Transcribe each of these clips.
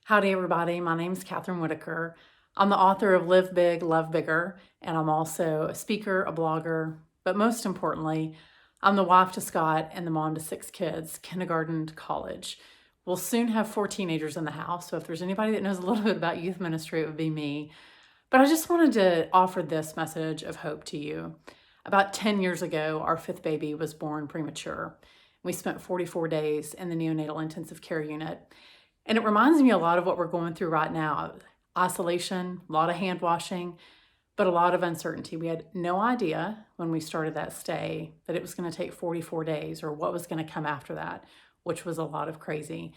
Howdy, everybody. My name's Kathryn Whitaker. I'm the author of Live Big, Love Bigger, and I'm also a speaker, a blogger, but most importantly, I'm the wife to Scott and the mom to 6 kids, kindergarten to college. We'll soon have 4 teenagers in the house, so if there's anybody that knows a little bit about youth ministry, it would be me. But I just wanted to offer this message of hope to you. About 10 years ago, our 5th baby was born premature. We spent 44 days in the neonatal intensive care unit. And it reminds me a lot of what we're going through right now. Isolation, a lot of hand washing, but a lot of uncertainty. We had no idea when we started that stay that it was going to take 44 days or what was going to come after that, which was a lot of crazy.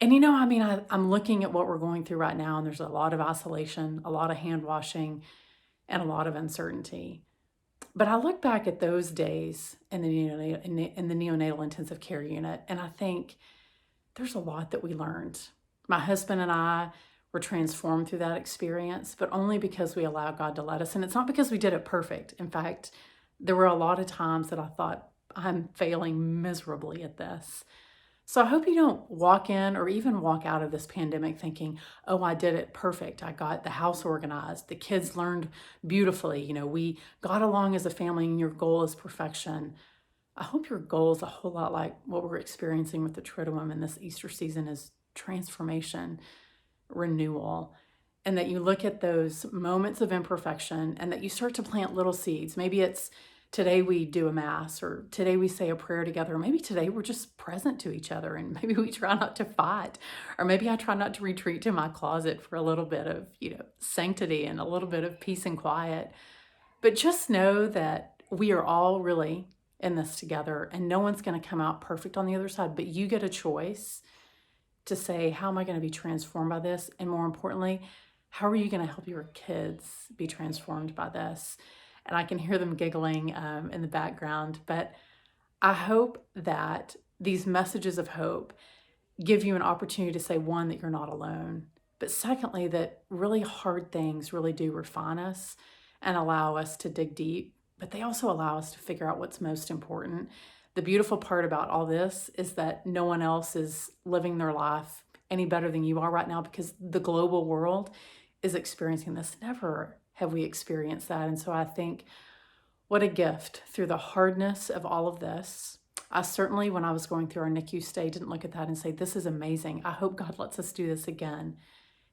And I'm looking at what we're going through right now, and there's a lot of isolation, a lot of hand washing, and a lot of uncertainty. But I look back at those days in the neonatal intensive care unit, and I think there's a lot that we learned. My husband and I were transformed through that experience, but only because we allowed God to let us. And it's not because we did it perfect. In fact, there were a lot of times that I thought, I'm failing miserably at this. So I hope you don't walk in or even walk out of this pandemic thinking, oh, I did it perfect. I got the house organized. The kids learned beautifully. We got along as a family and your goal is perfection. I hope your goal is a whole lot like what we're experiencing with the Triduum this Easter season is transformation, renewal, and that you look at those moments of imperfection and that you start to plant little seeds. Maybe it's today we do a mass, or today we say a prayer together, or maybe today we're just present to each other and maybe we try not to fight, or maybe I try not to retreat to my closet for a little bit of, sanctity and a little bit of peace and quiet. But just know that we are all really in this together and no one's going to come out perfect on the other side, but you get a choice to say, how am I going to be transformed by this? And more importantly, how are you going to help your kids be transformed by this? And I can hear them giggling in the background, but I hope that these messages of hope give you an opportunity to say, one, that you're not alone, but secondly, that really hard things really do refine us and allow us to dig deep, but they also allow us to figure out what's most important. The beautiful part about all this is that no one else is living their life any better than you are right now, because the global world is experiencing this. Never have we experienced that. And so I think what a gift through the hardness of all of this. I certainly, when I was going through our NICU stay, didn't look at that and say, this is amazing. I hope God lets us do this again.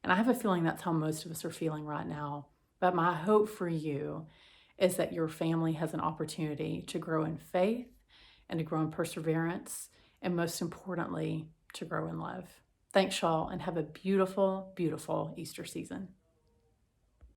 And I have a feeling that's how most of us are feeling right now. But my hope for you is that your family has an opportunity to grow in faith and to grow in perseverance, and most importantly, to grow in love. Thanks, y'all, and have a beautiful, beautiful Easter season.